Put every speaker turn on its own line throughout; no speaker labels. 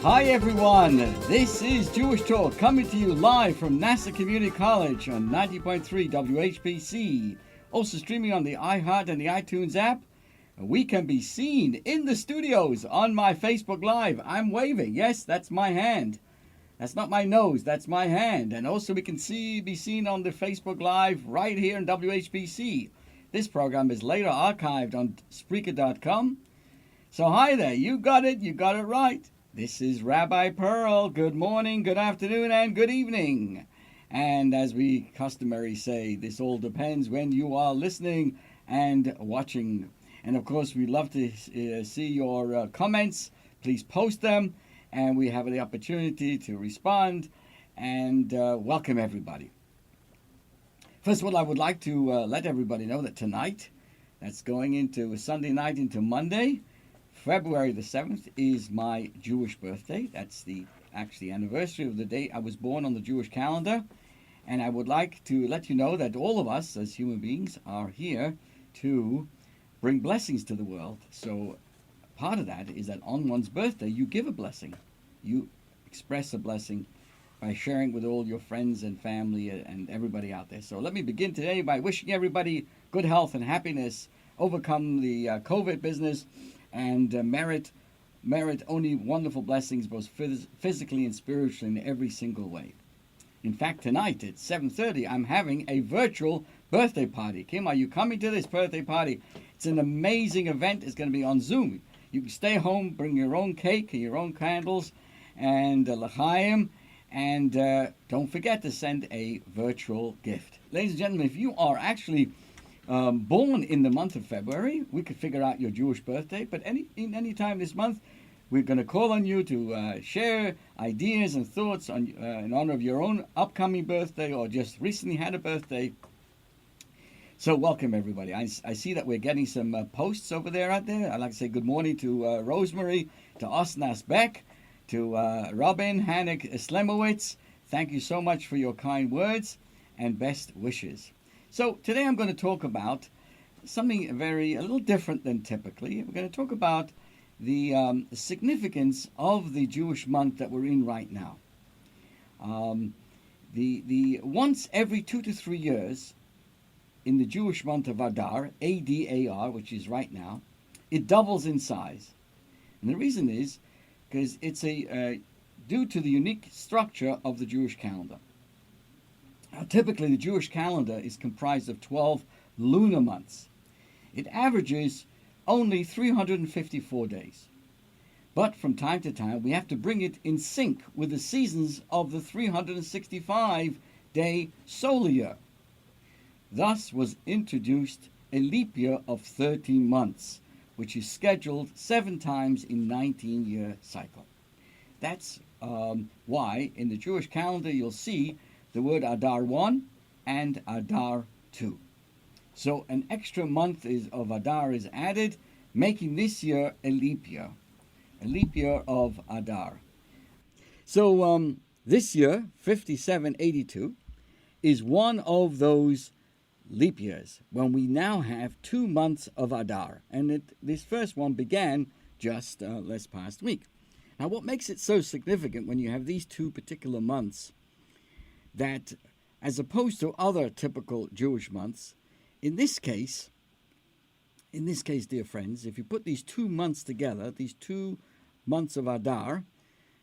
Hi everyone, this is Jewish Talk coming to you live from Nassau Community College on 90.3 WHPC. Also streaming on the iHeart and the iTunes app. We can be seen in the studios on my Facebook Live. I'm waving. Yes, that's my hand. That's not my nose, that's my hand. And also we can be seen on the Facebook Live right here in WHPC. This program is later archived on Spreaker.com. So hi there, you got it right. This is Rabbi Perl. Good morning, good afternoon, and good evening. And as we customary say, this all depends when you are listening and watching. And of course, we love to see your comments. Please post them, and we have the opportunity to respond and welcome everybody. First of all, I would like to let everybody know that tonight, that's going into Sunday night into Monday, February the 7th is my Jewish birthday. That's the actually anniversary of the day I was born on the Jewish calendar. And I would like to let you know that all of us as human beings are here to bring blessings to the world. So part of that is that on one's birthday, you give a blessing. You express a blessing by sharing with all your friends and family and everybody out there. So let me begin today by wishing everybody good health and happiness, overcome the COVID business, and merit only wonderful blessings, both physically and spiritually in every single way. In fact, tonight at 7:30, I'm having a virtual birthday party. Kim, are you coming to this birthday party? It's an amazing event. It's going to be on Zoom. You can stay home, bring your own cake and your own candles and l'chaim, and don't forget to send a virtual gift. Ladies and gentlemen, if you are actually born in the month of February, we could figure out your Jewish birthday, but any time this month, we're going to call on you to share ideas and thoughts on in honor of your own upcoming birthday or just recently had a birthday. So welcome everybody. I see that we're getting some posts over there out there. I'd like to say good morning to Rosemary, to Osnas Beck, to Robin Hanek Slemowitz. Thank you so much for your kind words and best wishes. So today I'm going to talk about something a little different than typically. We're going to talk about the significance of the Jewish month that we're in right now. The once every 2 to 3 years in the Jewish month of Adar, A-D-A-R, which is right now, it doubles in size. And the reason is because it's due to the unique structure of the Jewish calendar. Now, typically, the Jewish calendar is comprised of 12 lunar months. It averages only 354 days. But from time to time, we have to bring it in sync with the seasons of the 365-day solar year. Thus was introduced a leap year of 13 months, which is scheduled 7 times in 19-year cycle. That's why in the Jewish calendar you'll see the word Adar 1 and Adar 2. So an extra month of Adar is added, making this year a leap year of Adar. So this year, 5782, is one of those leap years when we now have 2 months of Adar. And this first one began just last past week. Now what makes it so significant when you have these 2 particular months, that as opposed to other typical Jewish months, in this case, dear friends, if you put these 2 months together, these 2 months of Adar,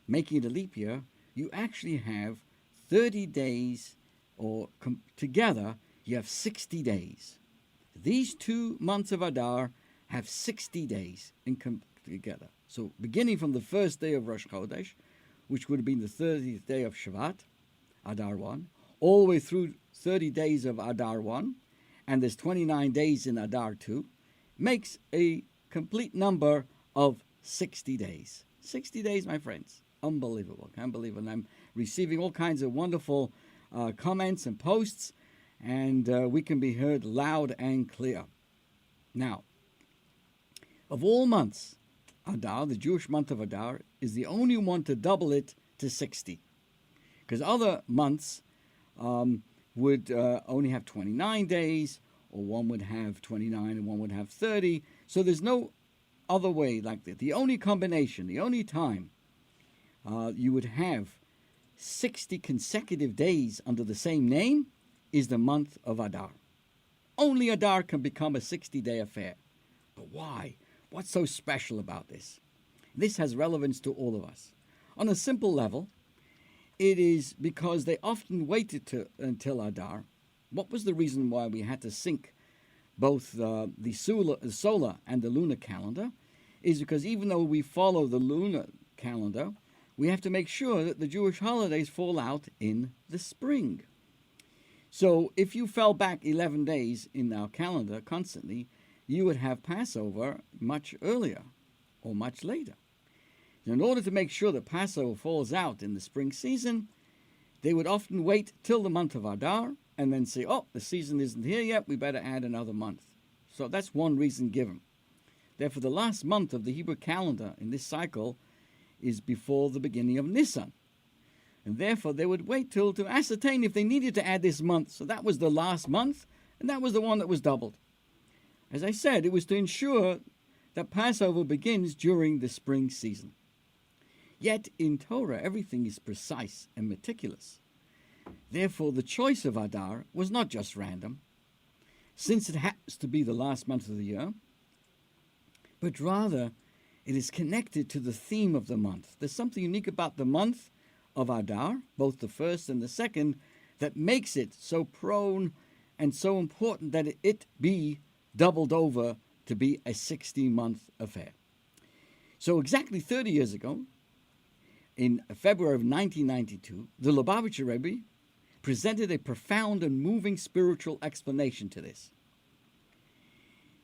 making it a leap year, you actually have 30 days, or together, you have 60 days. These 2 months of Adar have 60 days together. So beginning from the first day of Rosh Chodesh, which would have been the 30th day of Shvat, Adar 1, all the way through 30 days of Adar 1, and there's 29 days in Adar 2, makes a complete number of 60 days. 60 days, my friends. Unbelievable. Can't believe it. And I'm receiving all kinds of wonderful comments and posts, and we can be heard loud and clear. Now, of all months, Adar, the Jewish month of Adar, is the only one to double it to 60. Because other months would only have 29 days, or one would have 29 and one would have 30. So there's no other way like that. The only combination, the only time you would have 60 consecutive days under the same name, is the month of Adar. Only Adar can become a 60-day affair. But why? What's so special about this? This has relevance to all of us. On a simple level, it is because they often waited until Adar. What was the reason why we had to sync both the solar and the lunar calendar? Is because even though we follow the lunar calendar, we have to make sure that the Jewish holidays fall out in the spring. So if you fell back 11 days in our calendar constantly, you would have Passover much earlier or much later. In order to make sure that Passover falls out in the spring season, they would often wait till the month of Adar and then say, oh, the season isn't here yet, we better add another month. So that's one reason given. Therefore, the last month of the Hebrew calendar in this cycle is before the beginning of Nisan. And therefore, they would wait till to ascertain if they needed to add this month. So that was the last month, and that was the one that was doubled. As I said, it was to ensure that Passover begins during the spring season. Yet in Torah, everything is precise and meticulous. Therefore, the choice of Adar was not just random, since it happens to be the last month of the year, but rather it is connected to the theme of the month. There's something unique about the month of Adar, both the first and the second, that makes it so prone and so important that it be doubled over to be a 60-month affair. So exactly 30 years ago, in February of 1992, the Lubavitcher Rebbe presented a profound and moving spiritual explanation to this.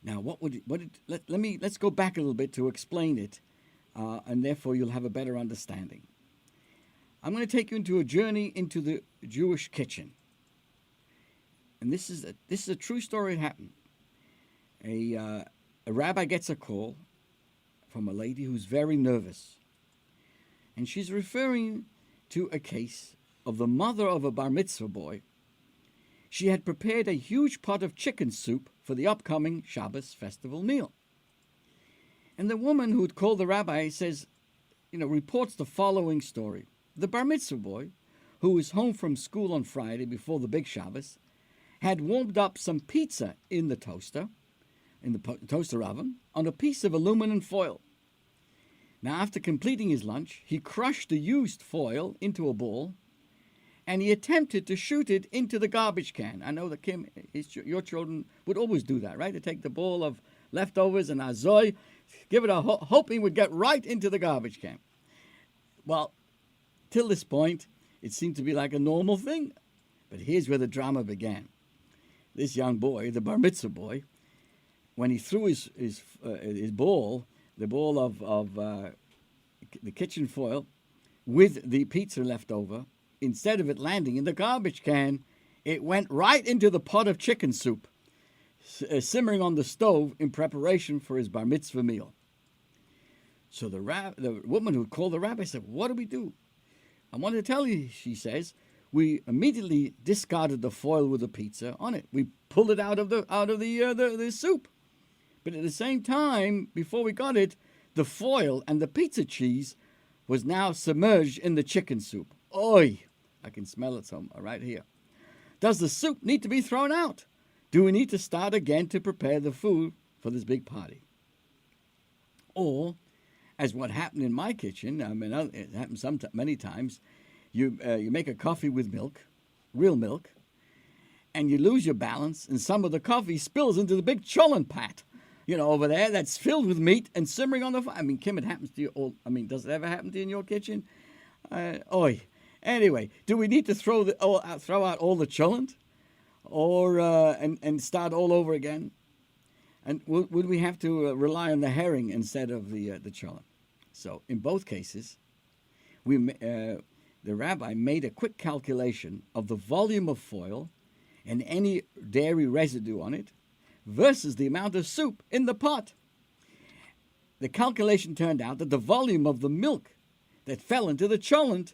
Now, let's go back a little bit to explain it, and therefore you'll have a better understanding. I'm going to take you into a journey into the Jewish kitchen, and this is a true story. It happened. A rabbi gets a call from a lady who's very nervous, and she's referring to a case of the mother of a bar mitzvah boy. She had prepared a huge pot of chicken soup for the upcoming Shabbos festival meal. And the woman who had called the rabbi reports the following story. The bar mitzvah boy, who was home from school on Friday before the big Shabbos, had warmed up some pizza in the toaster oven, on a piece of aluminum foil. Now, after completing his lunch, he crushed the used foil into a ball, and he attempted to shoot it into the garbage can. I know that Kim, your children would always do that, right? They take the bowl of leftovers and azoy, give it a hoping would get right into the garbage can. Well, till this point, it seemed to be like a normal thing. But here's where the drama began. This young boy, the bar mitzvah boy, when he threw his ball, the ball of the kitchen foil with the pizza left over, instead of it landing in the garbage can, it went right into the pot of chicken soup, simmering on the stove in preparation for his bar mitzvah meal. So the woman who called the rabbi said, "What do we do?" "I want to tell you," she says, "we immediately discarded the foil with the pizza on it. We pulled it out of the soup. But at the same time, before we got it, the foil and the pizza cheese was now submerged in the chicken soup. Oy! I can smell it right here. Does the soup need to be thrown out? Do we need to start again to prepare the food for this big party?" Or, as what happened in my kitchen, it happens many times, you make a coffee with milk, real milk, and you lose your balance, and some of the coffee spills into the big cholent pot, over there, that's filled with meat and simmering on the fire. Kim, it happens to you all. Does it ever happen to you in your kitchen? Oy. Anyway, do we need to throw out all the cholent, or and start all over again? And would we have to rely on the herring instead of the cholent? So in both cases, the rabbi made a quick calculation of the volume of foil and any dairy residue on it versus the amount of soup in the pot. The calculation turned out that the volume of the milk that fell into the cholent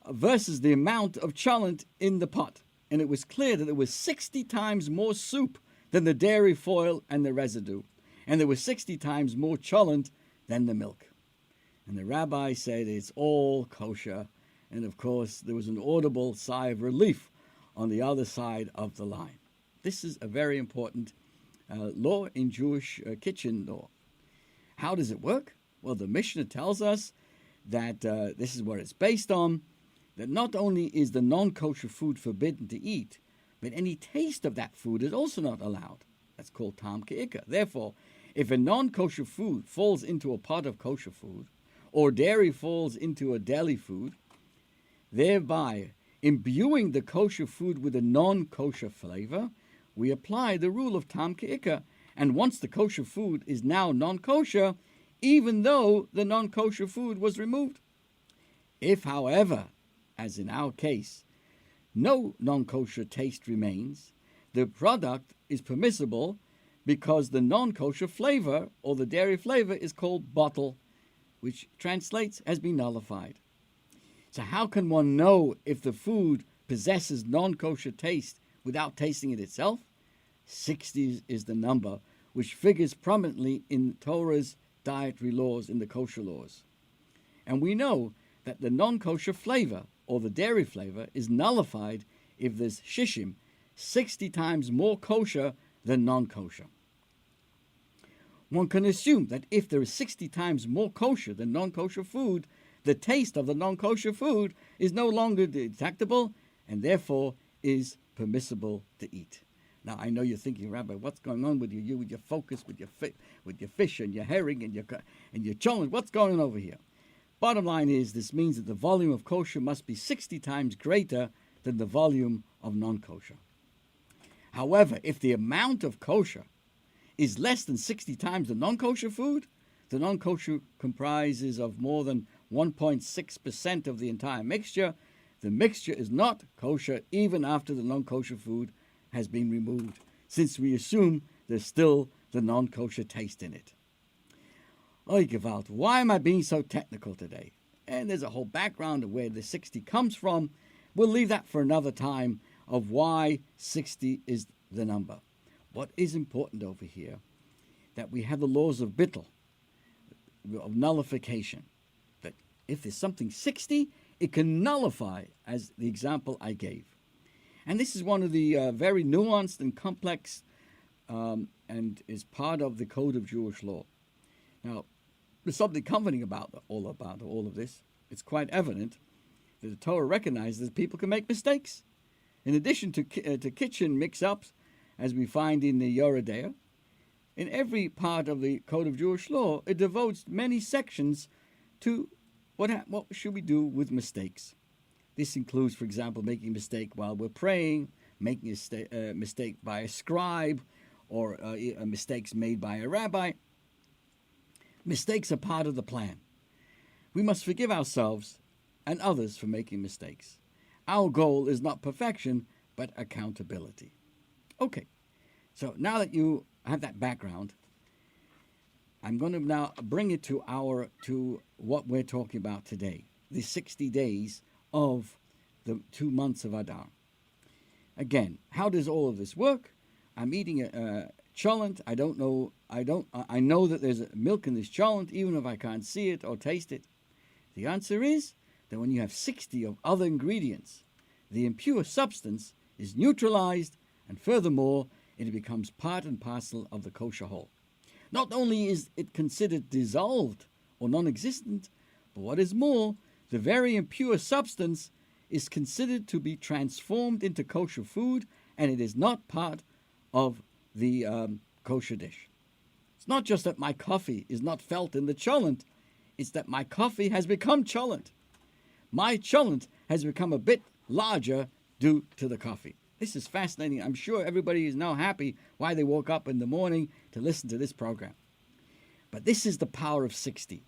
versus the amount of cholent in the pot. And it was clear that there was 60 times more soup than the dairy foil and the residue. And there was 60 times more cholent than the milk. And the rabbi said it's all kosher. And of course, there was an audible sigh of relief on the other side of the line. This is a very important law in Jewish kitchen law. How does it work? Well, the Mishnah tells us that this is what it's based on, that not only is the non-kosher food forbidden to eat, but any taste of that food is also not allowed. That's called tam ke'ikah. Therefore, if a non-kosher food falls into a pot of kosher food, or dairy falls into a deli food, thereby imbuing the kosher food with a non-kosher flavor, we apply the rule of tam ke'ikah. And once the kosher food is now non-kosher, even though the non-kosher food was removed. If, however, as in our case, no non-kosher taste remains, the product is permissible because the non-kosher flavor or the dairy flavor is called bottle, which translates has been nullified. So how can one know if the food possesses non-kosher taste without tasting it itself? 60 is the number which figures prominently in Torah's dietary laws, in the kosher laws. And we know that the non-kosher flavor or the dairy flavor is nullified if there's shishim, 60 times more kosher than non-kosher. One can assume that if there is 60 times more kosher than non-kosher food, the taste of the non-kosher food is no longer detectable and therefore is permissible to eat. Now, I know you're thinking, Rabbi, what's going on with you with your focus, with your fish and your herring and your cholent? What's going on over here? Bottom line is, this means that the volume of kosher must be 60 times greater than the volume of non-kosher. However, if the amount of kosher is less than 60 times the non-kosher food, the non-kosher comprises of more than 1.6% of the entire mixture. The mixture is not kosher even after the non-kosher food has been removed, since we assume there's still the non-kosher taste in it. Oy Gewalt, why am I being so technical today? And there's a whole background of where the 60 comes from. We'll leave that for another time, of why 60 is the number. What is important over here, that we have the laws of bittul, of nullification, that if there's something 60, it can nullify, as the example I gave. And this is one of the very nuanced and complex and is part of the code of Jewish law. Now, there's something comforting about all of this. It's quite evident that the Torah recognizes that people can make mistakes. In addition to kitchen mix-ups, as we find in the Yoredea, in every part of the Code of Jewish Law, it devotes many sections to what should we do with mistakes. This includes, for example, making a mistake while we're praying, making a mistake by a scribe, or mistakes made by a rabbi. Mistakes are part of the plan. We must forgive ourselves and others for making mistakes. Our goal is not perfection, but accountability. Okay, so now that you have that background, I'm going to now bring it to what we're talking about today, the 60 days of the 2 months of Adar. Again, how does all of this work? I'm eating a cholent. I know that there's milk in this cholent, even if I can't see it or taste it. The answer is that when you have 60 of other ingredients, the impure substance is neutralized, and furthermore, it becomes part and parcel of the kosher whole. Not only is it considered dissolved or non-existent, but what is more, the very impure substance is considered to be transformed into kosher food, and it is not part of the kosher dish. It's not just that my coffee is not felt in the cholent, it's that my coffee has become cholent. My cholent has become a bit larger due to the coffee. This is fascinating. I'm sure everybody is now happy why they woke up in the morning to listen to this program. But this is the power of 60.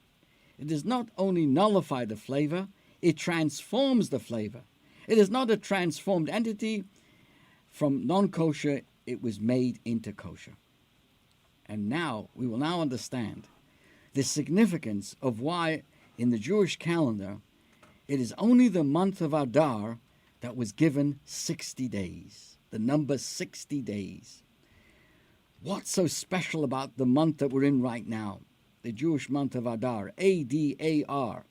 It does not only nullify the flavor, it transforms the flavor. It is not a transformed entity. From non-kosher, it was made into kosher. And now, we will now understand the significance of why in the Jewish calendar, it is only the month of Adar that was given 60 days, the number 60 days. What's so special about the month that we're in right now? the Jewish month of Adar, A-D-A-R.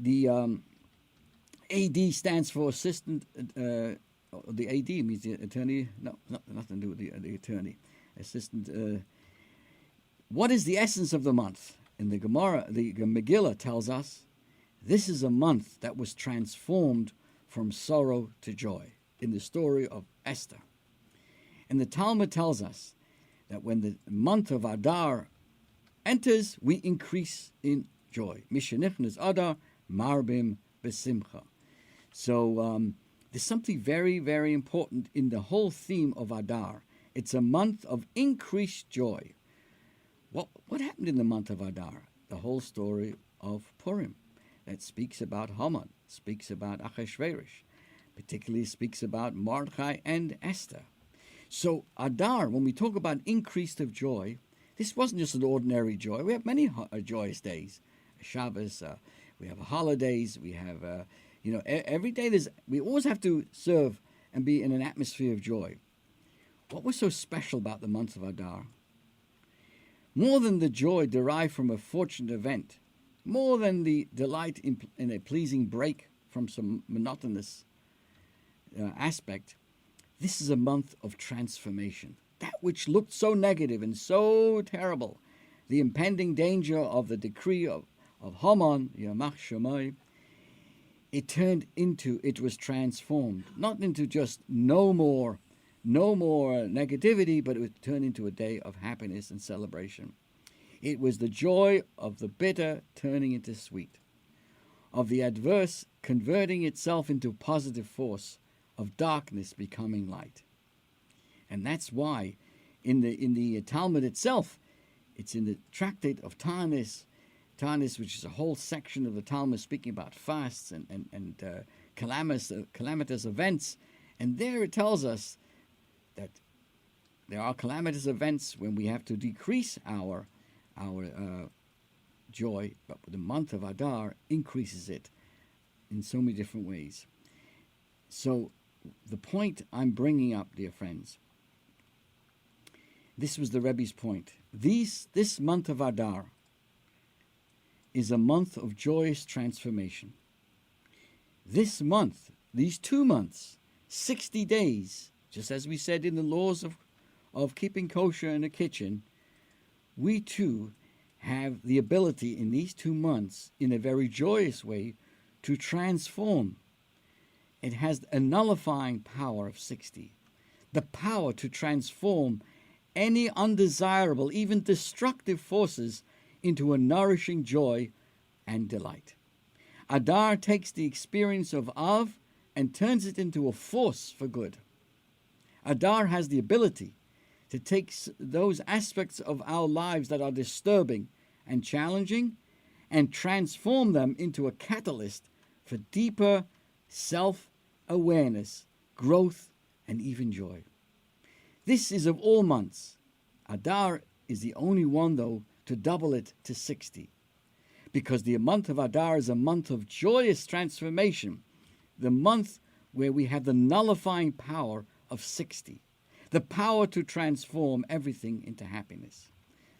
The AD stands for assistant. The AD means the attorney. No, nothing to do with the attorney. Assistant. What is the essence of the month? In the Gemara, the Megillah tells us this is a month that was transformed from sorrow to joy in the story of Esther. And the Talmud tells us that when the month of Adar enters, we increase in joy. Mishenichnas Adar marbim besimcha. So there's something very, very important in the whole theme of Adar. It's a month of increased joy. What happened in the month of Adar? The whole story of Purim that speaks about Haman, speaks about Achashverosh, particularly speaks about Mordechai and Esther. So Adar, when we talk about increased of joy, this wasn't just an ordinary joy. We have many joyous days. Shabbos, we have holidays, we have, every day we always have to serve and be in an atmosphere of joy. What was so special about the month of Adar? More than the joy derived from a fortunate event, more than the delight in a pleasing break from some monotonous aspect, this is a month of transformation. That which looked so negative and so terrible, the impending danger of the decree of Haman, Yamach Shemai, it was transformed, not into just no more negativity, but it would turn into a day of happiness and celebration. It was the joy of the bitter turning into sweet, of the adverse converting itself into positive force, of darkness becoming light. And that's why in the Talmud itself, it's in the tractate of Tanis, which is a whole section of the Talmud speaking about fasts and calamitous events. And there it tells us that there are calamitous events when we have to decrease our joy, but the month of Adar increases it in so many different ways. So the point I'm bringing up, dear friends, this was the Rebbe's point. This month of Adar is a month of joyous transformation. This month, these 2 months, 60 days, just as we said in the laws of keeping kosher in the kitchen, we too have the ability in these 2 months, in a very joyous way, to transform. It has a nullifying power of 60. The power to transform any undesirable, even destructive forces into a nourishing joy and delight. Adar takes the experience of Av and turns it into a force for good. Adar has the ability to take those aspects of our lives that are disturbing and challenging and transform them into a catalyst for deeper self-awareness, growth, and even joy. This is of all months. Adar is the only one, though, to double it to 60. Because the month of Adar is a month of joyous transformation, the month where we have the nullifying power of 60, the power to transform everything into happiness.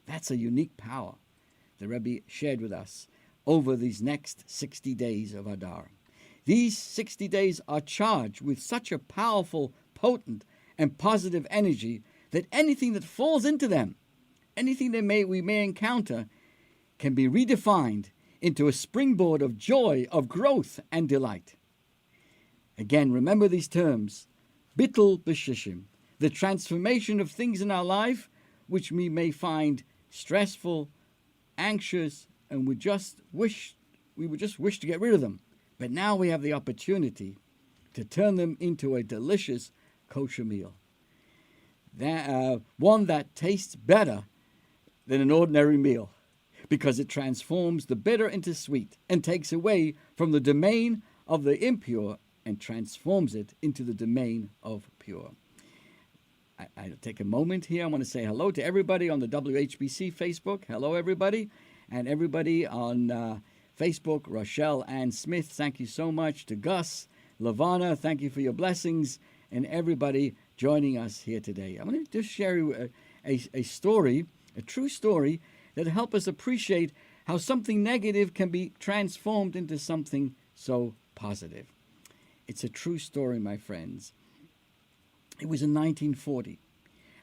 That's a unique power the Rebbe shared with us over these next 60 days of Adar. These 60 days are charged with such a powerful, potent, and positive energy that anything that falls into them, anything we may encounter, can be redefined into a springboard of joy, of growth, and delight. Again, remember these terms: bittul b'shishim, the transformation of things in our life which we may find stressful, anxious, and we would just wish to get rid of them. But now we have the opportunity to turn them into a delicious kosher meal. One that tastes better than an ordinary meal, because it transforms the bitter into sweet and takes away from the domain of the impure and transforms it into the domain of pure. I take a moment here. I want to say hello to everybody on the WHPC Facebook. Hello, everybody. And everybody on Facebook, Rochelle Ann Smith, thank you so much. To Gus, Lavana, thank you for your blessings. And everybody joining us here today. I'm going to just share you a story, A true story that helps us appreciate how something negative can be transformed into something so positive. It's a true story, my friends. It was in 1940.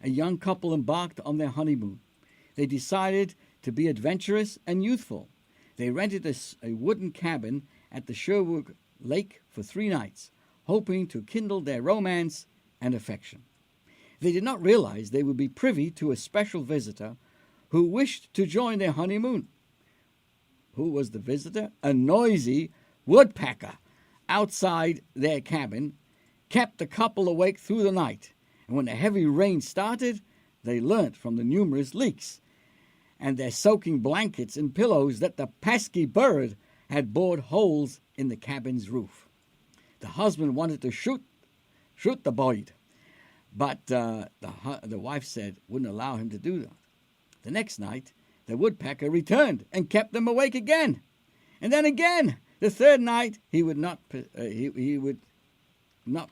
A young couple embarked on their honeymoon. They decided to be adventurous and youthful. They rented a wooden cabin at the Sherwood Lake for 3 nights, hoping to kindle their romance and affection. They did not realize they would be privy to a special visitor who wished to join their honeymoon. Who was the visitor? A noisy woodpecker outside their cabin kept the couple awake through the night. And when the heavy rain started, they learnt from the numerous leaks and their soaking blankets and pillows that the pesky bird had bored holes in the cabin's roof. The husband wanted to shoot the bird, but the wife said wouldn't allow him to do that. The next night, the woodpecker returned and kept them awake again. And then again, the third night, he would not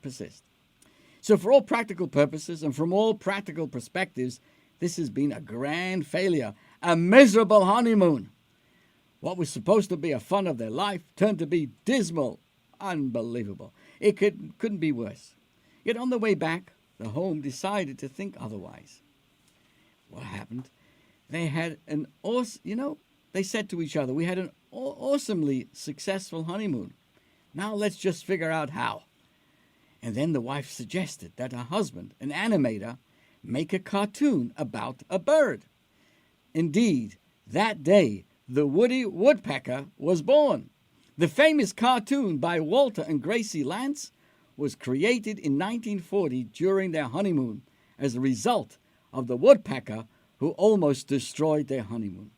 persist. So for all practical purposes and from all practical perspectives, this has been a grand failure, a miserable honeymoon. What was supposed to be a fun of their life turned to be dismal, unbelievable. It couldn't be worse. Yet on the way back, the home decided to think otherwise. What happened? They had they said to each other, we had an awesomely successful honeymoon. Now let's just figure out how. And then the wife suggested that her husband, an animator, make a cartoon about a bird. Indeed, that day, the Woody Woodpecker was born. The famous cartoon by Walter and Gracie Lance was created in 1940 during their honeymoon as a result of the woodpecker who almost destroyed their honeymoon.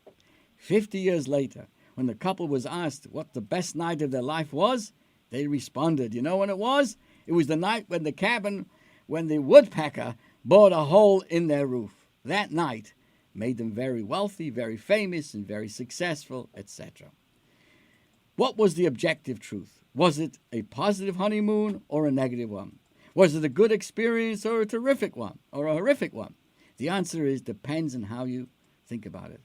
50 years later, when the couple was asked what the best night of their life was, they responded, you know when it was? It was the night when the woodpecker bored a hole in their roof. That night made them very wealthy, very famous, and very successful, etc. What was the objective truth? Was it a positive honeymoon or a negative one? Was it a good experience or a terrific one or a horrific one? The answer is depends on how you think about it.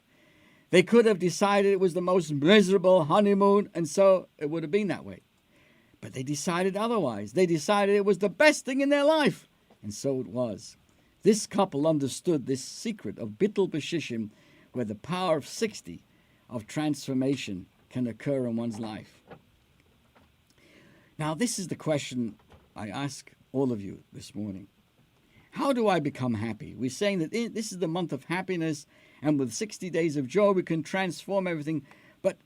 They could have decided it was the most miserable honeymoon, and so it would have been that way. But they decided otherwise. They decided it was the best thing in their life, and so it was. This couple understood this secret of Bittul B'Shishim, where the power of 60 of transformation can occur in one's life. Now, this is the question I ask all of you this morning. How do I become happy? We're saying that this is the month of happiness, and with 60 days of joy, we can transform everything. But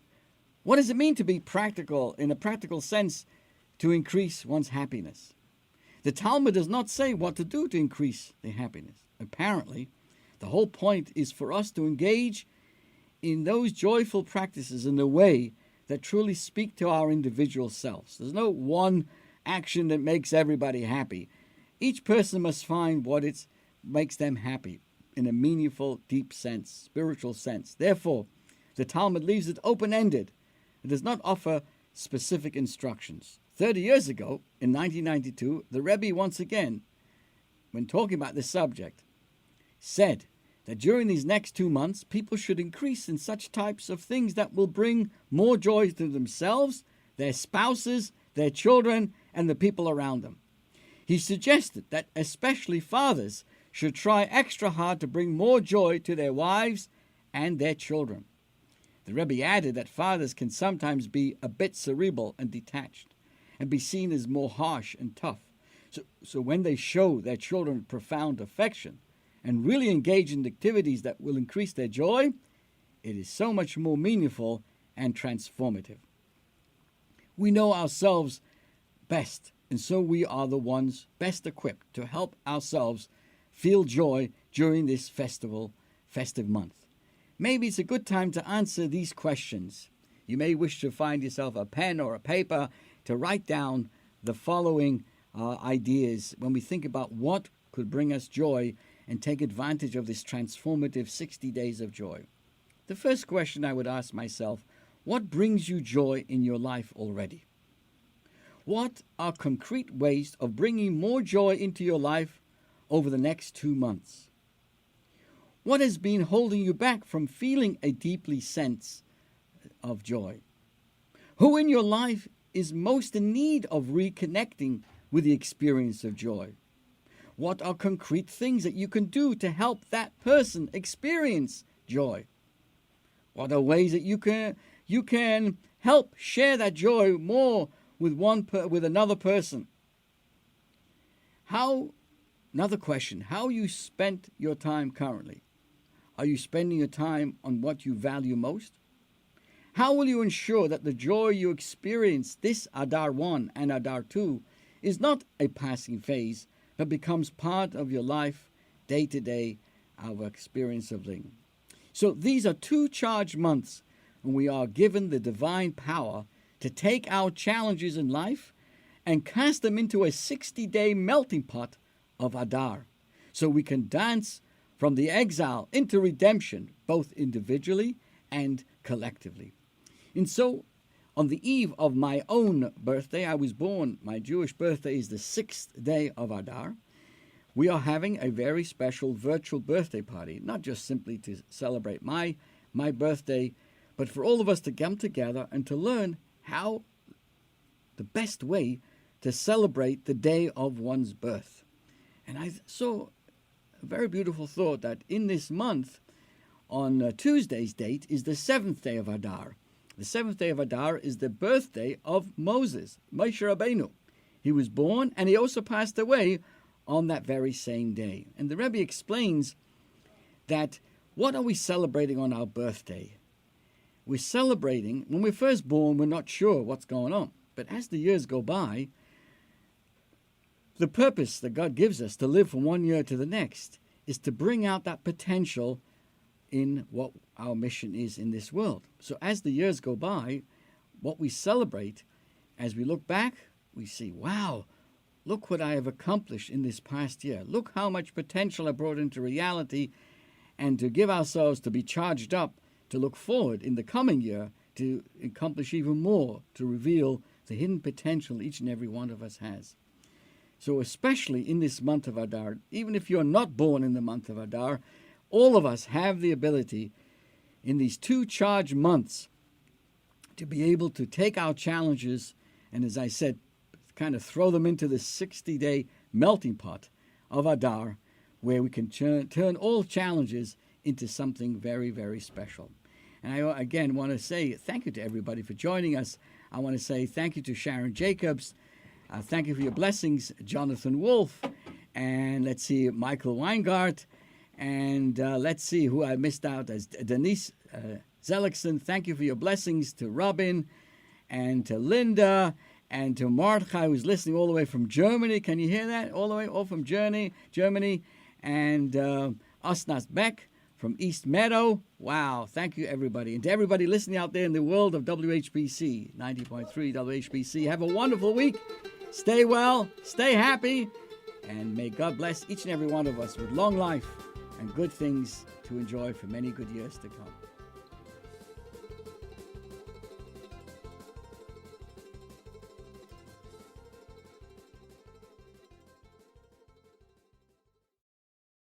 what does it mean to be practical, in a practical sense, to increase one's happiness? The Talmud does not say what to do to increase the happiness. Apparently, the whole point is for us to engage in those joyful practices in a way that truly speak to our individual selves. There's no one action that makes everybody happy. Each person must find what makes them happy in a meaningful, deep sense, spiritual sense. Therefore, the Talmud leaves it open-ended. It does not offer specific instructions. 30 years ago, in 1992, the Rebbe once again, when talking about this subject, said that during these next 2 months, people should increase in such types of things that will bring more joy to themselves, their spouses, their children, and the people around them. He suggested that especially fathers should try extra hard to bring more joy to their wives and their children. The Rebbe added that fathers can sometimes be a bit cerebral and detached and be seen as more harsh and tough. So when they show their children profound affection and really engage in activities that will increase their joy, it is so much more meaningful and transformative. We know ourselves best, and so we are the ones best equipped to help ourselves feel joy during this festive month. Maybe it's a good time to answer these questions. You may wish to find yourself a pen or a paper to write down the following ideas when we think about what could bring us joy and take advantage of this transformative 60 days of joy. The first question I would ask myself, what brings you joy in your life already? What are concrete ways of bringing more joy into your life over the next 2 months? What has been holding you back from feeling a deeply sense of joy? Who in your life is most in need of reconnecting with the experience of joy? What are concrete things that you can do to help that person experience joy? What are ways that you can help share that joy more with another person? Another question, how you spent your time currently? Are you spending your time on what you value most? How will you ensure that the joy you experience this Adar 1 and Adar 2 is not a passing phase, but becomes part of your life, day to day, our experience of living? So these are 2 charged months when we are given the divine power to take our challenges in life and cast them into a 60-day melting pot of Adar, so we can dance from the exile into redemption, both individually and collectively. And so, on the eve of my own birthday, I was born, my Jewish birthday is the 6th day of Adar. We are having a very special virtual birthday party, not just simply to celebrate my birthday, but for all of us to come together and to learn how the best way to celebrate the day of one's birth. And I saw a very beautiful thought that in this month, on Tuesday's date, is the 7th day of Adar. The 7th day of Adar is the birthday of Moses, Moshe Rabbeinu. He was born and he also passed away on that very same day. And the Rebbe explains that what are we celebrating on our birthday? We're celebrating, when we're first born, we're not sure what's going on. But as the years go by, the purpose that God gives us to live from one year to the next is to bring out that potential in what our mission is in this world. So as the years go by, what we celebrate, as we look back, we see, wow, look what I have accomplished in this past year. Look how much potential I brought into reality, and to give ourselves to be charged up to look forward in the coming year to accomplish even more, to reveal the hidden potential each and every one of us has. So especially in this month of Adar, even if you're not born in the month of Adar, all of us have the ability in these 2 charged months to be able to take our challenges and, as I said, kind of throw them into the 60-day melting pot of Adar, where we can turn all challenges into something very, very special. And I, again, want to say thank you to everybody for joining us. I want to say thank you to Sharon Jacobs. Thank you for your blessings, Jonathan Wolf. And let's see, Michael Weingart. And let's see who I missed out as Denise Zellickson. Thank you for your blessings to Robin and to Linda and to Mordechai, who's listening all the way from Germany. Can you hear that? All the way from Germany. And Osnas Beck from East Meadow. Wow, thank you, everybody. And to everybody listening out there in the world of WHPC, 90.3 WHPC, have a wonderful week. Stay well, stay happy, and may God bless each and every one of us with long life and good things to enjoy for many good years to come.